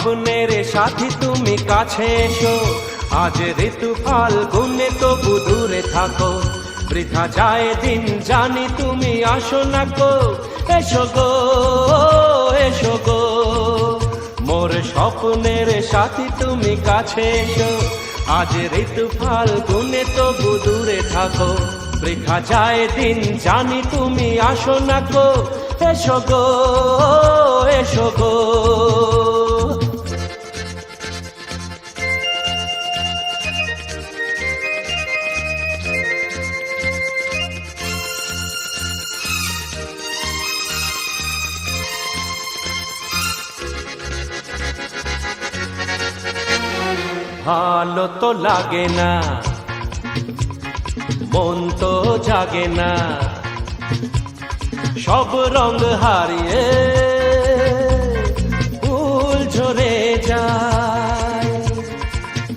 স্বপ্নের সাথী তুমি কাছে এসো, আজ ঋতু ফাল্গুনে তবু দূরে থাকো। বৃথা যায় দিন জানি তুমি আসো না গো, এসো গো এসো গো। মোর স্বপ্নের সাথী তুমি কাছে এসো, আজ ঋতু ফাল্গুনে তবু দূরে থাকো। বৃথা যায় দিন জানি তুমি আসো না গো, এসো গো এসো গো। ভালো তো লাগে না, মন তো জাগে না, সব রঙ হারিয়ে ফুল ঝরে যায়।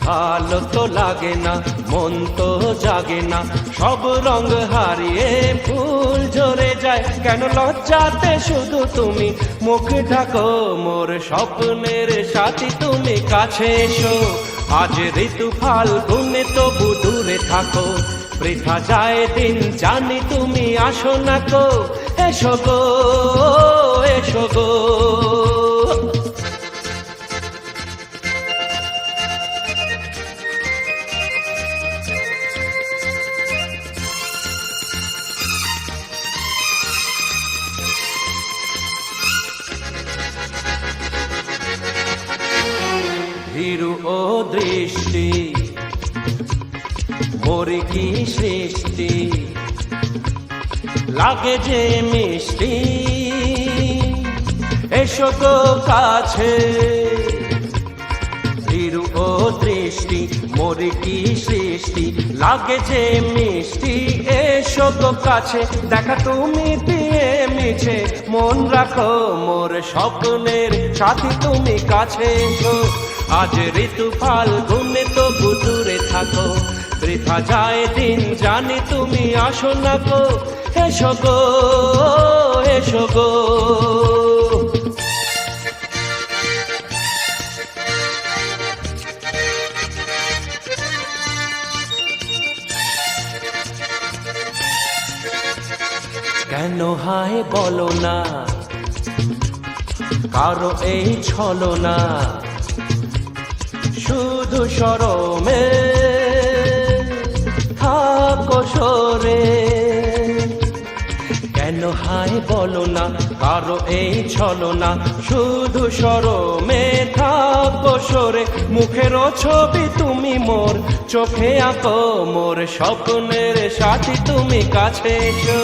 ভালো তো লাগে না, মন তো জাগে না, সব রঙ হারিয়ে ফুল ঝরে যায়। কেন লজ্জাতে শুধু তুমি মুখ ঢাকো, মোর স্বপ্নের সাথী তুমি কাছে এসো, আজ ঋতু ফাল্গুনে তবু দূরে থাকো। বৃথা যায় দিন জানি তুমি আসো না গো, এসো গো এসো গো। ভীরু ও দৃষ্টি মোরে কি সৃষ্টি, লাগে যে মিষ্টি, এসো গো কাছে। ভীরু ও দৃষ্টি মোরে কি সৃষ্টি, লাগে যে মিষ্টি, এসো গো কাছে। দেখা তুমি দিয়ে মিছে মন রাখো, মোর স্বপ্নের সাথী তুমি কাছে এসো, আজ ঋতু ফাল্গুনে তবু দূরে থাকো। বৃথা যায় দিন জানি তুমি আসো না গো, এসো গো এসো গো। কেন হায় বলো না, কারো এই ছলনা, শুধু শরমে থাকো সরে। কেন হায় বলো না, কারো এই ছলনা, শুধু শরমে থাকো সরে। মুখের ছবি তুমি মোর চোখে আঁকো, মোর স্বপ্নের সাথী তুমি কাছে এসো,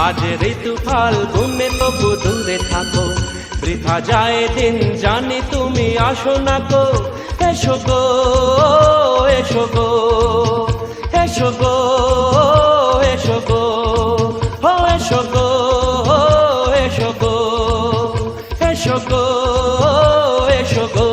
আজ ঋতু ফাল্গুনে তবু দূরে থাকো। বৃথা যায় দিন জানি তুমি আসো না গো, এসো গো এসো গো এসো গো এসো গো ও এসো গো এসো গো এসো গো এসো গো।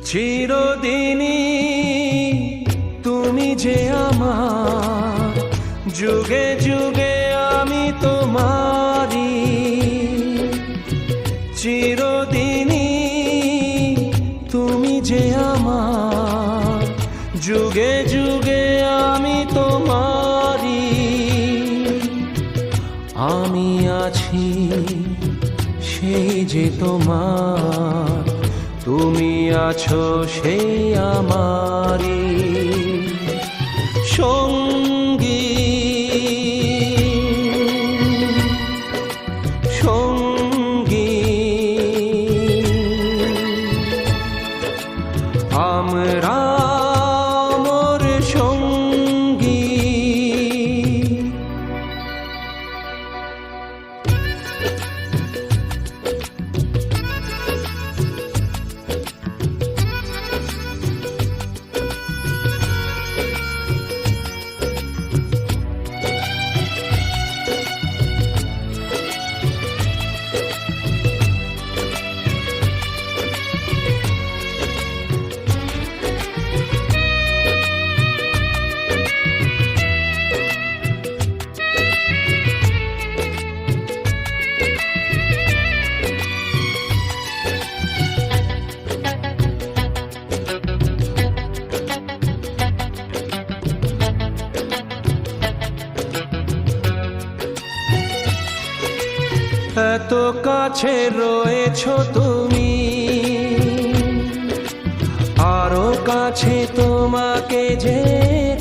চিরদিনই তুমি যে আমার, যুগে যুগে আমি তোমারি। চিরদিনই তুমি যে আমার, যুগে যুগে আমি তোমারি। আমি আছি সেই যে তোমার, তুমি আছো সেই আমারি সঙ্গী। সঙ্গী এত কাছে রয়েছো তুমি, আরো কাছে তোমাকে যে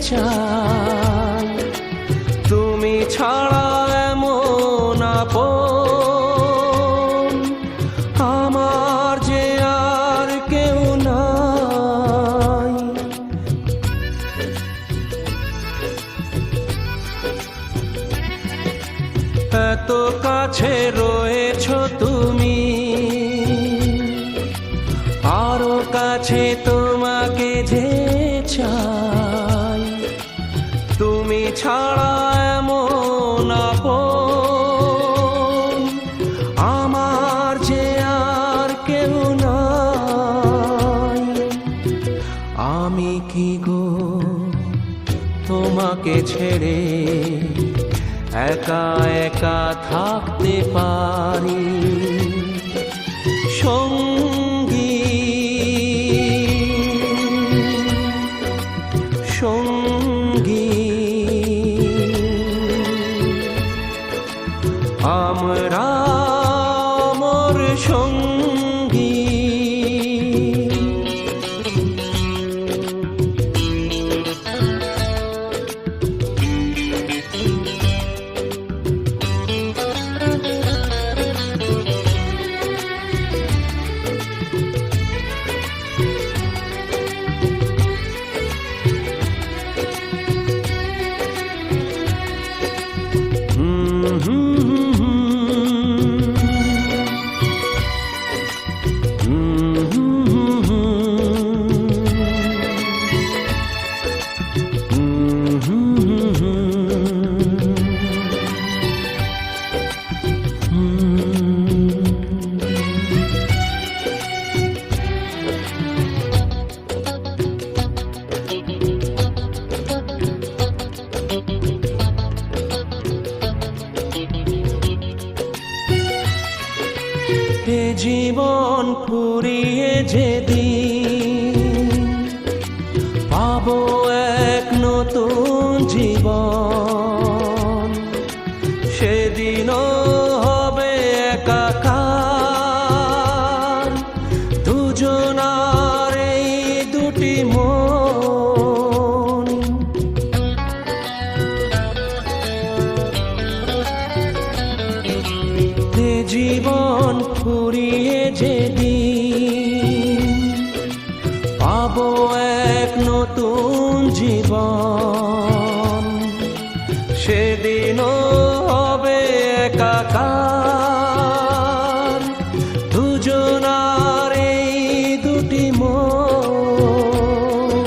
চাই, তুমি ছাড়া এমন আপন আমার যে আর কেউ নাই। এত কাছে রয়েছো তুমি, আরো কাছে তোমাকে যে চাই, তুমি ছাড়া এমন আপন আমার যে আর কেউ নাই। আমি কি গো তোমাকে ছেড়ে একা একা থাকতে পারি, সঙ্গী সঙ্গী আমরা মোর সঙ্গী। এ জীবন ফুরিয়ে যেদিন পাবো এক নতুন জীবন, সেদিনও হবে একাকার দুজনার এই দুটি মন। এ জীবন ফুরিয়ে যেদিন পাবো এক নতুন জীবন, সেদিনও হবে একাকার দুজনার এই দুটি মন।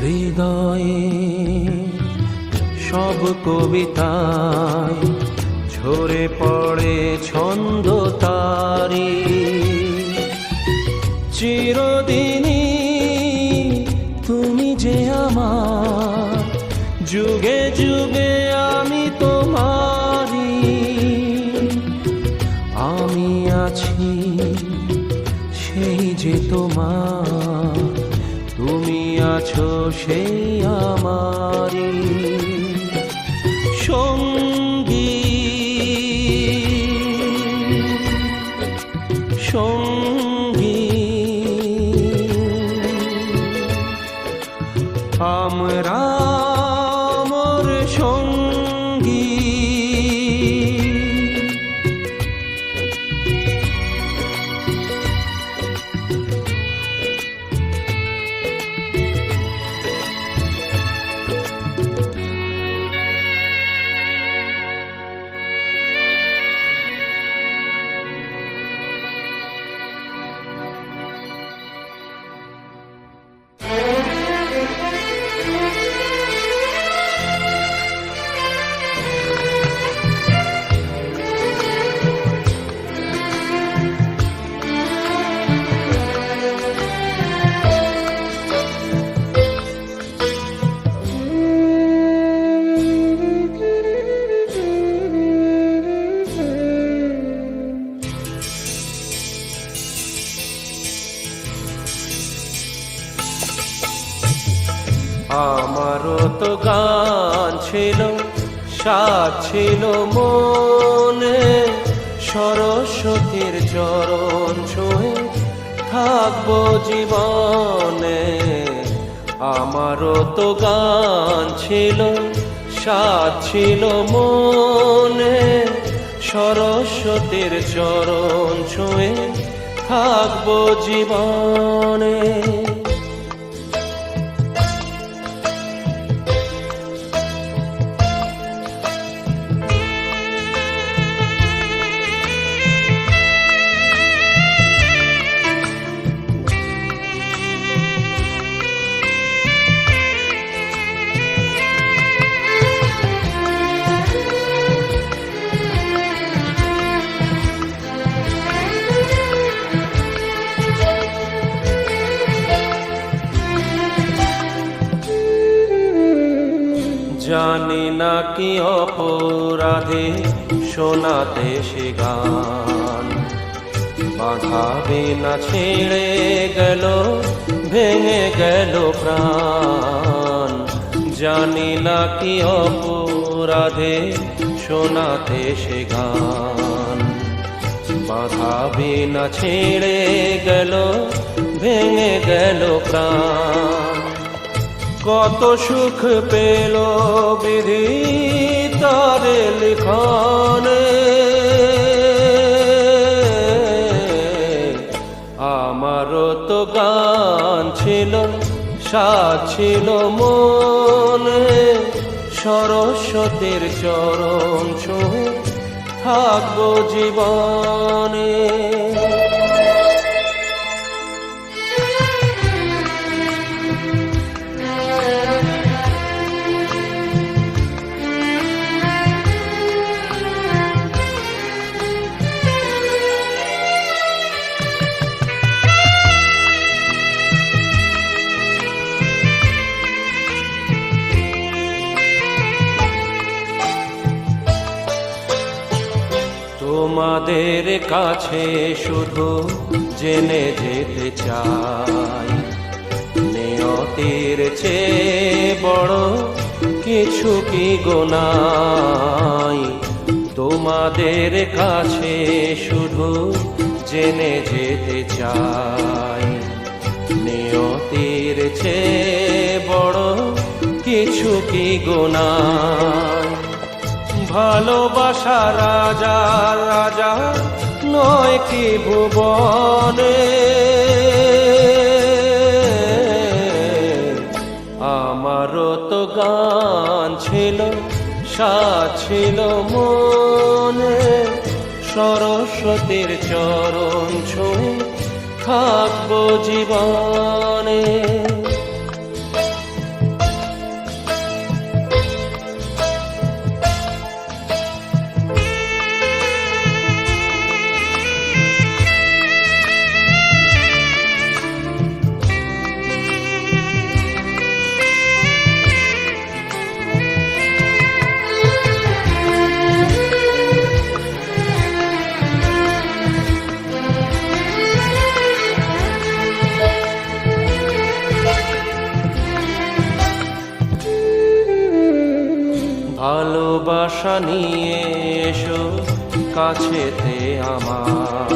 হৃদয়ে সব কবিতায় ঝরে পড়ে ছন্দ তারি, চিরদিনই তুমি যে আমার, যুগে যুগে আমি তোমারি। আমি আছি সেই যে তোমার, তুমি আছো সেই আমারি সঙ্গী সঙ্গী। আমরা মোর সঙ্গী। আমারও তো গান ছিল, সাজ ছিল মনে, সরস্বতীর চরণ ছুঁয়ে থাকবো জীবনে। আমারও তো গান ছিল, সাজ ছিল মনে, সরস্বতীর চরণ ছুঁয়ে থাকবো জীবনে। জানি না কি অপরাধে শোনাতে সে গান, বাঁধাবে না ছেড়ে গেল, ভেঙে গেল প্রাণ। জানি না কি অপরাধে শোনাতে সে গান, বাঁধাবে না ছেড়ে গেল, ভেঙে গেল প্রাণ। কত সুখ পেল বিধি তার লিখনে, আমারও তো গান ছিল, সাজ ছিল মনে, সরস্বতীর চরণ ছুঁয়ে থাকবো জীবনে। তোমাদের কাছে শুধু জেনে যেতে চাই, নিয়তির চেয়ে বড় কিছু কি গোনাই। তোমাদের কাছে শুধু জেনে যেতে চাই, নিয়তির চেয়ে বড় কিছু কি গোনাই। ভালোবাসা রাজা রাজা নয় কি ভুবনে, আমারও তো গান ছিল, সাজ ছিল মনে, সরস্বতীর চরণ ছুঁয়ে থাকবো জীবনে। ভালোবাসা নিয়ে এসো কাছেতে আমার,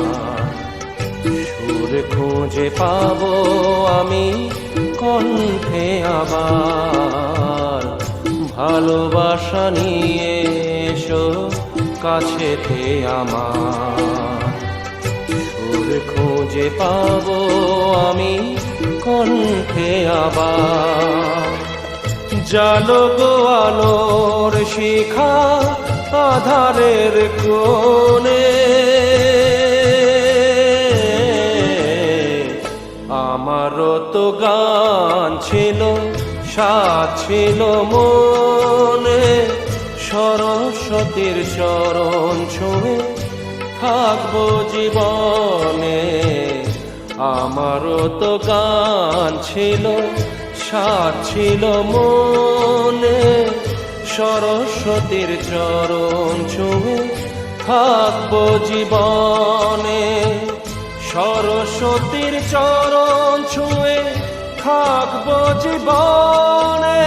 সুর খুঁজে পাবো আমি কণ্ঠে আবার। ভালোবাসা নিয়ে এসো কাছেতে আমার, সুর খুঁজে পাবো আমি কণ্ঠে আবার। জালো গো আলোর শিখা আধারের কোণে, আমারও তো গান ছিল, সাজ ছিল মনে, সরস্বতীর চরণ ছুঁয়ে থাকবো জীবনে। আমারও তো গান ছিল, সাজ ছিল মনে, সরস্বতীর চরণ ছুঁয়ে থাকবো জীবনে। সরস্বতীর চরণ ছুঁয়ে থাকবো জীবনে।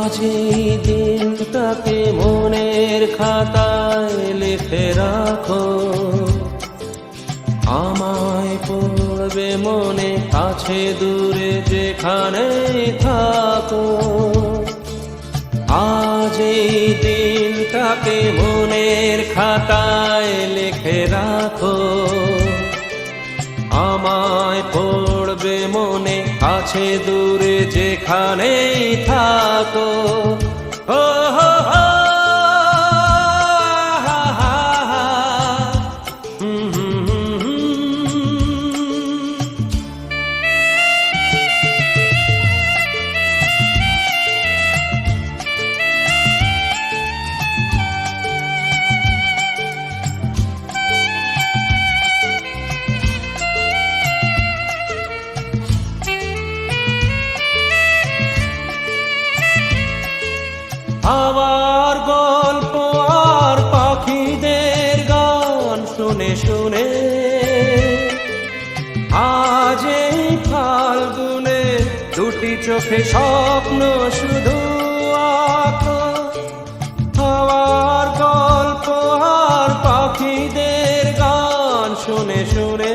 আজ এই দিনটাকে মনের খাতায় লিখে রাখো, আমায় পড়বে মনে কাছে দূরে যেখানে থাকো। আজ এই দিনটাকে মনের খাতায় লিখে রাখো, আমায় পড়বে মনে কাছে দূরে যেখানেই থাকো। ও হো হো, হা হা হা, হুম হুম হুম হুম। আবার গল্প আর পাখিদের গান শুনে শুনে আজ এই ফাল্গুনে দুটি চোখে স্বপ্ন শুধু আঁকো। আবার গল্প আর পাখিদের গান শুনে শুনে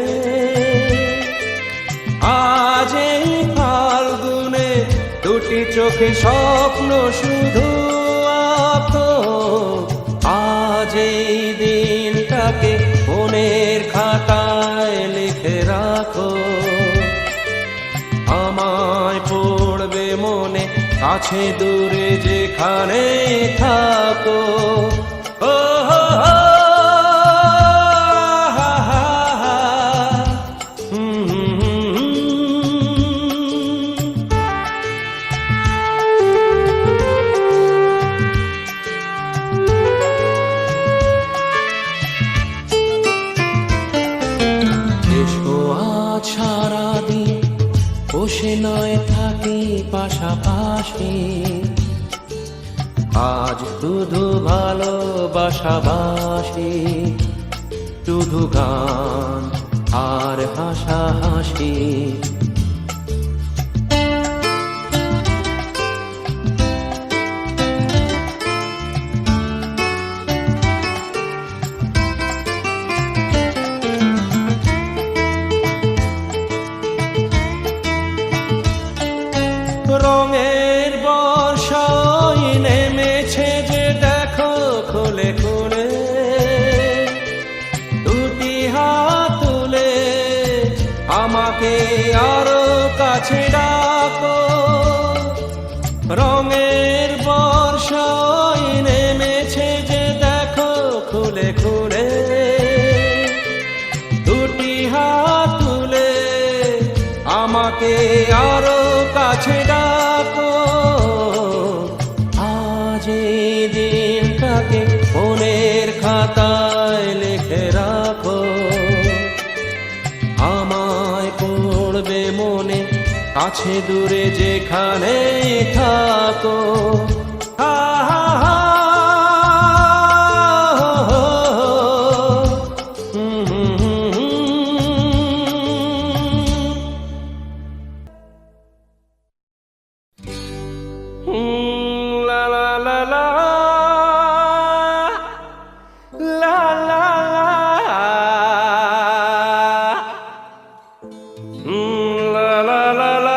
আজ এই ফাল্গুনে দুটি চোখে স্বপ্ন শুধু আঁকো। আজ এই দিনটাকে মনের খাতায় লিখে রাখো, আমায় পড়বে মনে কাছে দূরে যেখানে থাকো। ও হো হো, হা হা হা, হুম হুম হুম হুম। এসো আজ সারাদিন বসে নয় থাকি পাশাপাশি, আজ শুধু ভালোবাসাবাসি, শুধু গান আর হাসাহাসি। রঙের বর্ষায় নেমেছে যে দেখো খুলে খুলে, দুটি হাত তুলে আমাকে আরো কাছে ডাকো। রঙের বর্ষায় নেমেছে যে দেখো খুলে খুলে, দুটি হাত তুলে আমাকে আরো কাছে ডাকো। আজ এই দিনটাকে মনের খাতায় লিখে রাখো, আমায় পড়বে মনে কাছে দূরে যেখানে থাকো। হা হা হা, হো হো, হুম হুম হুম হুম। লা লা লা লা, লা লা লা, লা লা লা লা।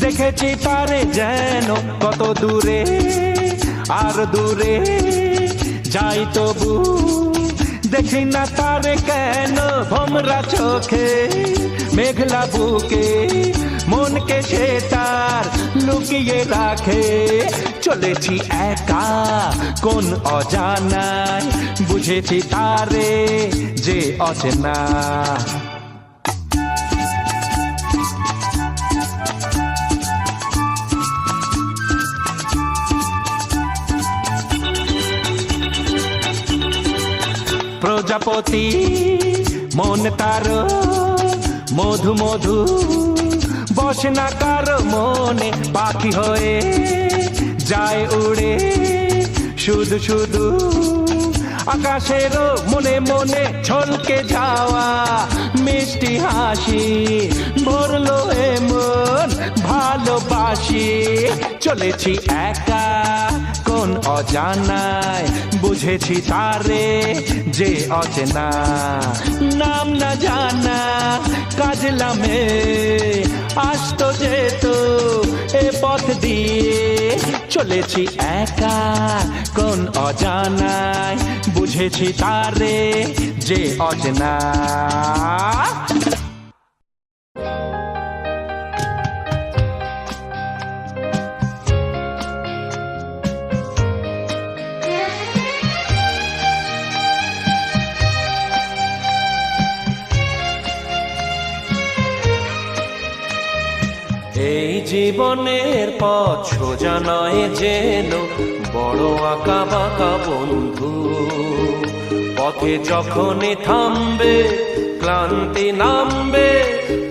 দেখেছি তারে যেন কত দূরে, আর দূরে যাই তবু দেখি না তারে কেন ভমরা চোখে, মেঘলা বুকে মনকে সে তার লুকিয়ে রাখে। চলেছি একা কোন অজানায়, বুঝেছি তারে যে অচেনা। প্রজাপতি মন তার মধু মধু, বসে না কারো মনে, পাখি হয়ে যায় উড়ে শুধু শুধু। আকাশের মনে মনে ছলকে যাওয়া মিষ্টি হাসি, ভরলো এমন ভালোবাসি। চলেছি একা কোন অজানায়, বুঝেছি তারে যে অচেনা। নাম না জানা কাজলামে আসতো যেত এ পথ দিয়ে। চলেছি একা কোন অজানায়, বুঝেছি তারে যে অচেনা। এই জীবনের পথ সোজা নয় যেন, বড় আঁকা বাঁকা বন্ধু। পথে যখনই থামবে ক্লান্তি নামবে,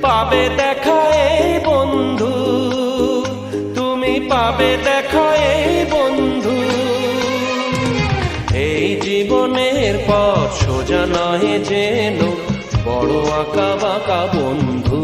পাবে দেখা এই বন্ধু, তুমি পাবে দেখা এই বন্ধু। এই জীবনের পথ সোজা নয় যেন, বড় আঁকা বাঁকা বন্ধু।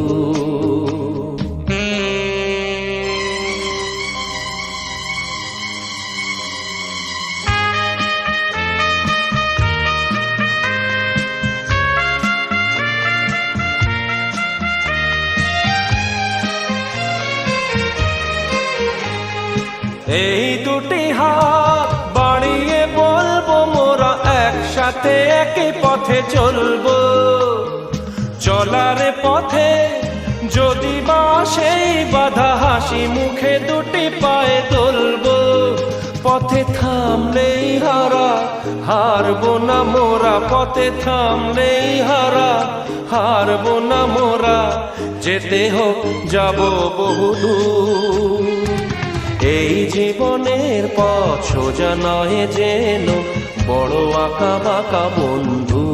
এই দুটি হাত বাড়িয়ে বলবো মোরা একসাথে একই পথে চলবো। চলার পথে যদি বা সেই বাধা, হাসি মুখে দুটি পায়ে তুলবো। পথে থামলেই হারা, হারবো না মোরা। পথে থামলেই হারা, হারবো না মোরা। যেতে হোক যাবো বহুদূর। এই জীবনের পথ সোজা নয় যেন, বড় আঁকা বাঁকা বন্ধু।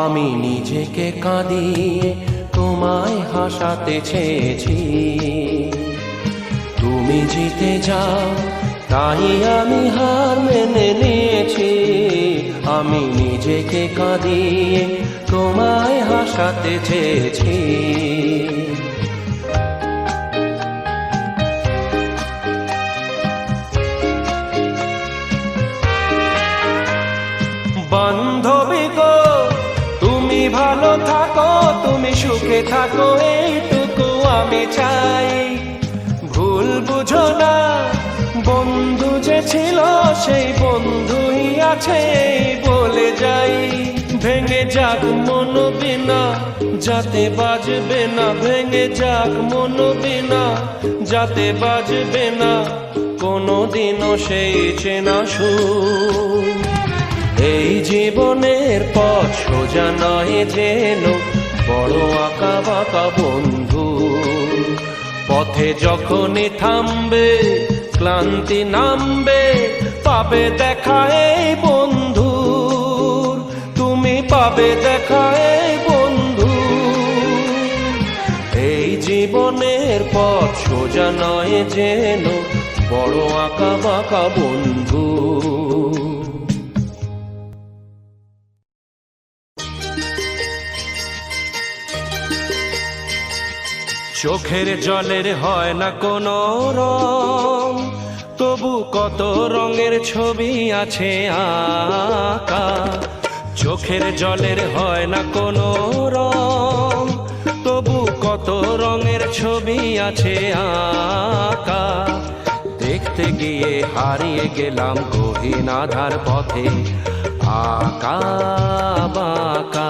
আমি নিজেকে কাঁদিয়ে তোমায় হাসাতে চেয়েছি, তুমি জিতে যাও তাই আমি হার মেনে নিয়েছি। আমি নিজেকে কাঁদিয়ে তোমায় হাসাতে চেয়েছি। বান্ধবী গো তুমি ভালো থাকো, তুমি সুখে থাকো, এইটুকু আমি চাই। ভুল বুঝো না বন্ধু যে ছিল সেই বন্ধুই আছে বলে যাই। ভেঙে যাক মন বিনা যাতে বাজবে না, ভেঙে যাক মন বিনা যাতে বাজবে না কোনোদিনও সেই চেনা সুর। এই জীবনের পথ সোজা নয় যেন, বড় আঁকা বাঁকা বন্ধু। পথে যখনই থামবে ক্লান্তি নামবে, পাবে দেখা এই বন্ধু, তুমি পাবে দেখা এই বন্ধু। এই জীবনের পথ সোজা নয় যেন, বড় আঁকা বাঁকা বন্ধু। চোখের জলের হয় না কোনো রং, তবু কত রঙের ছবি আছে আঁকা। চোখের জলের হয় না কোনো রং, তবু কত রঙের ছবি আছে আঁকা। দেখতে গিয়ে হারিয়ে গেলাম গহীন আধার পথে আঁকা বাঁকা।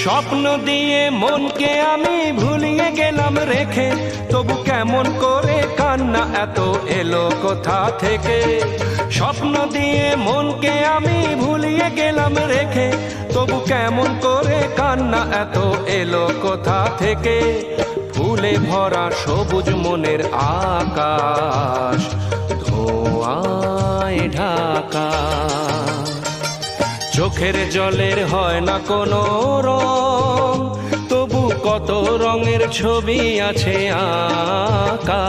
স্বপ্ন দিয়ে মনকে আমি ভুলিয়ে গেলাম রেখে, তবু কেমন করে কান্না এত এলো কোথা থেকে। স্বপ্ন দিয়ে মনকে আমি ভুলিয়ে গেলাম রেখে, তবু কেমন করে কান্না এত এলো কোথা থেকে। ফুলে ভরা সবুজ মনের আকাশ ধোঁয়ায় ঢাকা। চোখের জলের হয় না কোনো রং, তবু কত রঙের ছবি আছে আঁকা।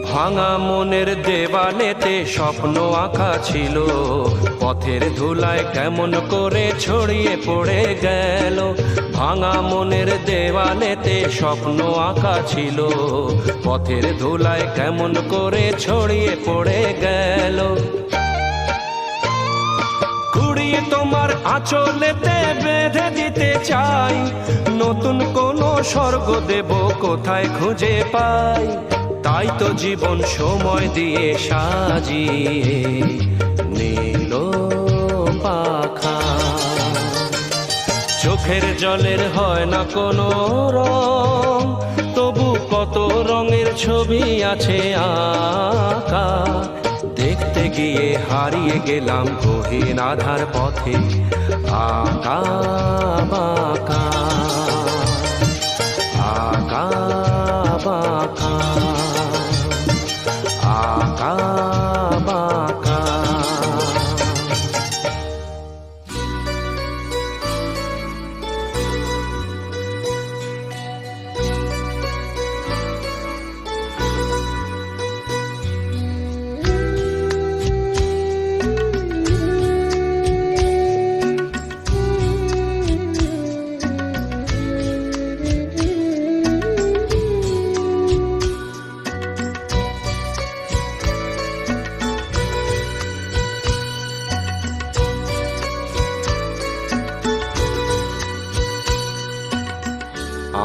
ভাঙা মনের দেওয়ালেতে স্বপ্ন আঁকা ছিল, পথের ধুলায় কেমন করে ছড়িয়ে পড়ে গেল। ভাঙা মনের দেওয়ালেতে স্বপ্ন আঁকা ছিল, পথের ধুলায় কেমন করে ছড়িয়ে পড়ে গেল। কুড়িয়ে তোমার আঁচলেতে বেঁধে দিতে চাই, নতুন কোনো স্বর্গ দেব কোথায় খুঁজে পাই। তাই তো জীবন সময় দিয়ে সাজিয়ে নীল পাখা। চোখের জলের হয় না কোনো রং, তবু কত রঙের ছবি আছে আঁকা। দেখতে গিয়ে হারিয়ে গেলাম গহীন আধার পথে আঁকা বাঁকা আঁকা বাঁকা আঁকা বাঁকা।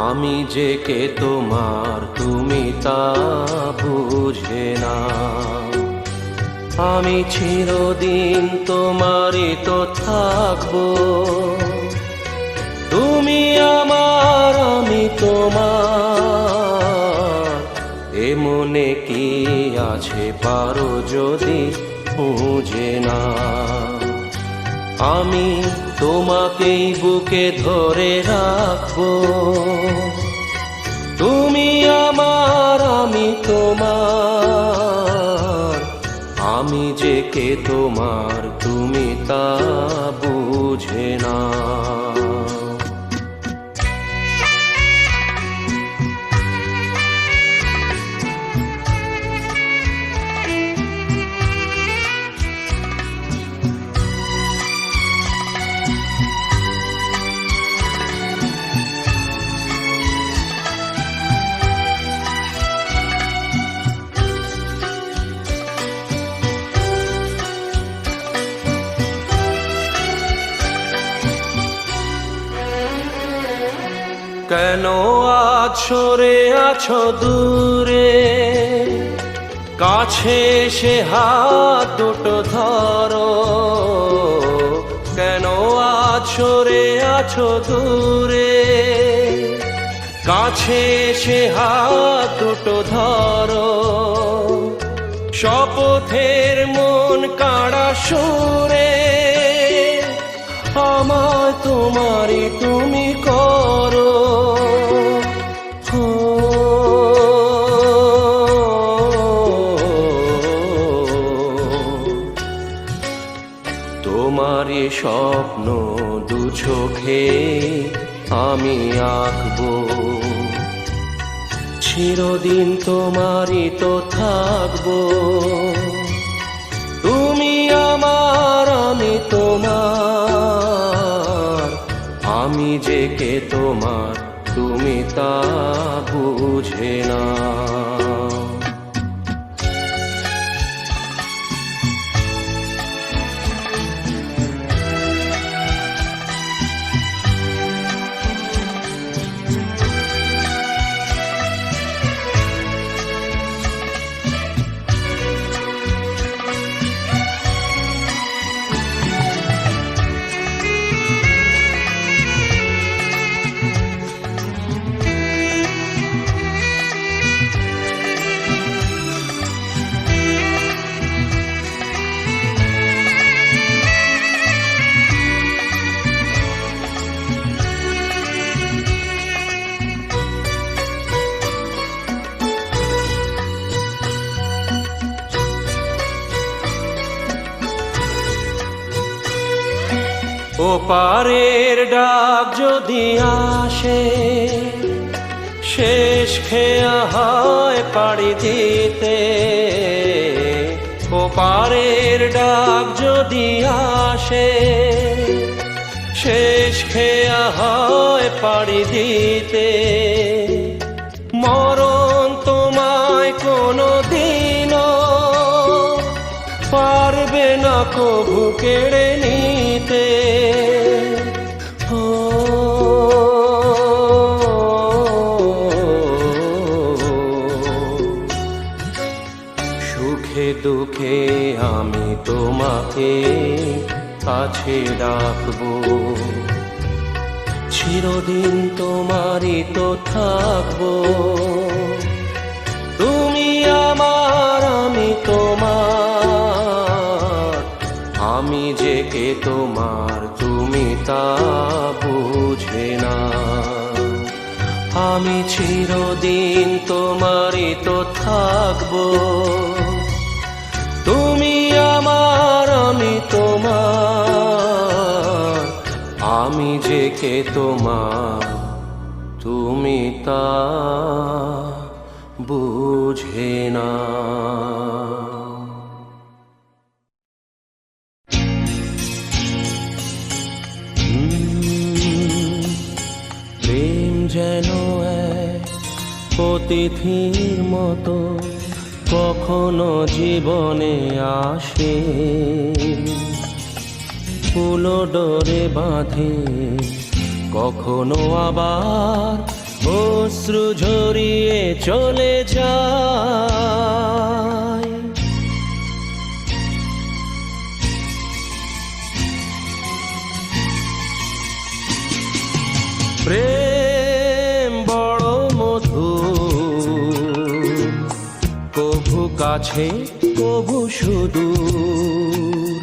আমি যে কে তোমার তুমি তা বুঝে না, আমি চিরদিন তোমারই তো থাকবো। তুমি আমার আমি তোমার, এ মনে কি আছে পারো যদি বুঝে না। আমি তোমাকেই বুকে ধরে রাখবো, তুমি আমার আমি তোমার। আমি যে কে তোমার তুমি তা বুঝে না। কেন আজ সরে আছো দূরে, কাছে সে হাত দুটো ধরো। কেন আজ সরে আছো দূরে, কাছে সে হাত দুটো ধরো। শপথের মন কাড়া সুরে আমায় তোমারই তুমি করো। স্বপ্ন দু চোখে আমি আঁকবো, চিরদিন তোমারই তো থাকবো। তুমি আমার, আমি তোমার, আমি যে কে তোমার তুমি তা বুঝে না। ওপারের ডাক যদি আসে, শেষ খেয়া হয় পাড়ি দিতে। ওপারের ডাক যদি আসে, শেষ খেয়া হয় পাড়ি দিতে। মরণ তোমায় কোনো দিনও পারবে না কভু কেড়ে নিতে। সুখে দুঃখে আমি তোমাকে কাছে রাখবো, চিরদিন তোমারই তো থাকবো। তুমি আমার, আমি তোমার, আমি যে কে তোমার তুমি তা বুঝে না। আমি চিরদিন তোমারই তো থাকবো, তুমি আমার, আমি তোমার, আমি যে কে তোমার তুমি তা বুঝে না। প্রেম যেন এক অতিথির মতো কখনো জীবনে আসে, ফুল ডোরে বাঁধে, কখনো আবার অশ্রু ঝরিয়ে চলে যায়। প্রেম বড় মধুর, কভু কাছে কভু সুদূর।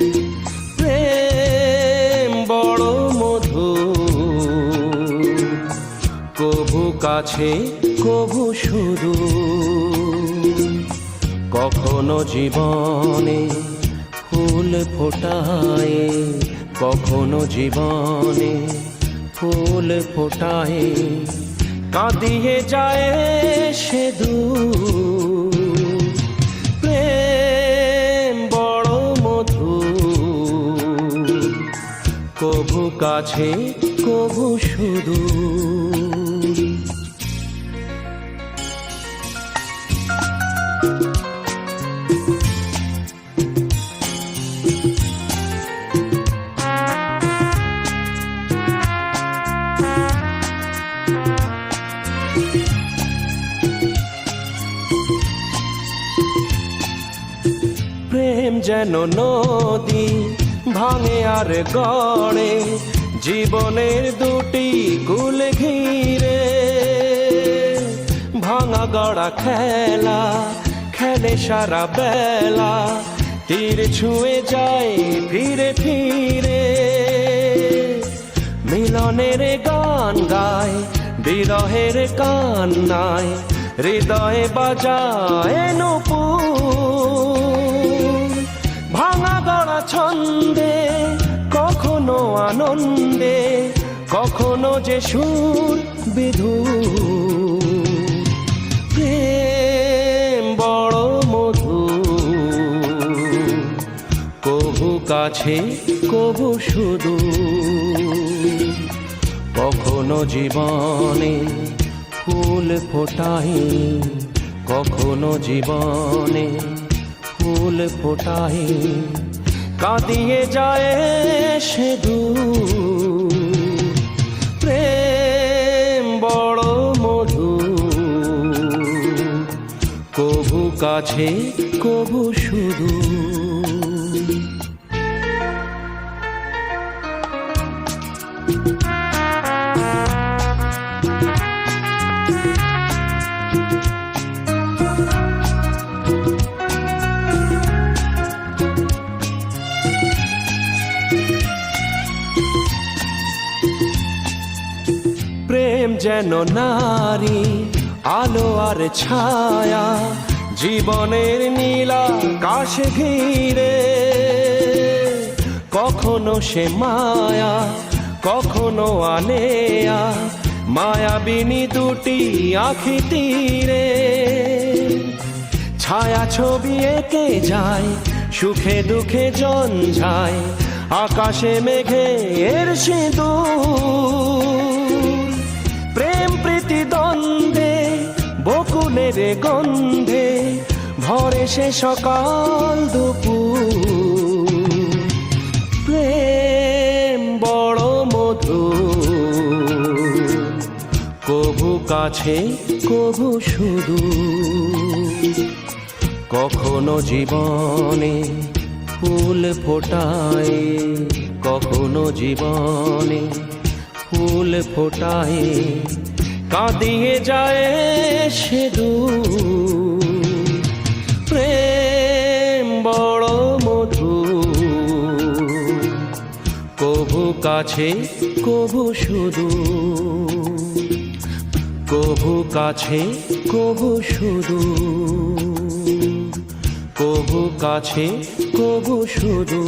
প্রেম বড় মধুর, কভু কাছে কভু সুদূর। কখনো জীবনে ফুল ফোটায়, কখনো জীবনে ফুল ফোটায়, কাঁদিয়ে যায় সে দূর। প্রেম বড় মধুর, কভু কাছে কভু সুদূর। প্রেম যেন নদী ভাঙে আর গড়ে, জীবনের দুটি কুল ঘিরে। ভাঙা গড়া খেলা খেলে সারা বেলা, তীর ছুঁয়ে যায় ফিরে ফিরে। মিলনের গান গায় বিরহের কান্নায়, হৃদয়ে বাজায় নূপুর। ভাঙা গড়া ছন্দে কখনো আনন্দে, কখনো যে সুর বিধু। প্রেম বড় মধু, কভু কাছে কভু শুধু। কখনো জীবনে ফুল ফোটাই, কখনো জীবনে ফুল ফোটাই, কাঁদিয়ে যায় সে দূর। প্রেম বড় মধু, কভু কাছে কভু শুধু। প্রেম যেন নারী, আলো আর ছায়া, জীবনের নীলা কাশে ঘিরে। কখনো সে মায়া, কখনো আলেয়া, মায়াবিনী দুটি আখি তীরে। ছায়া ছবি এঁকে যায়, সুখে দুঃখে ঝঞ্ঝায়, আকাশে মেঘে এর সিঁদুর। প্রেম প্রীতি দ্বন্দ্বে, বকুলের গন্ধে, ভরে সে সকাল দুপুর। প্রেম বড় মধু, কভু কাছে কভু শুধু। কখনো জীবনে ফুল ফোটায়, কখনো জীবনে ফুল ফোটায়, কাঁদিয়ে যায় সে দূর। প্রেম বড় মধু, কভু কাছে কভু শুধু। কভু কাছে কভু শুধু, কভু কাছে কভু শুধু।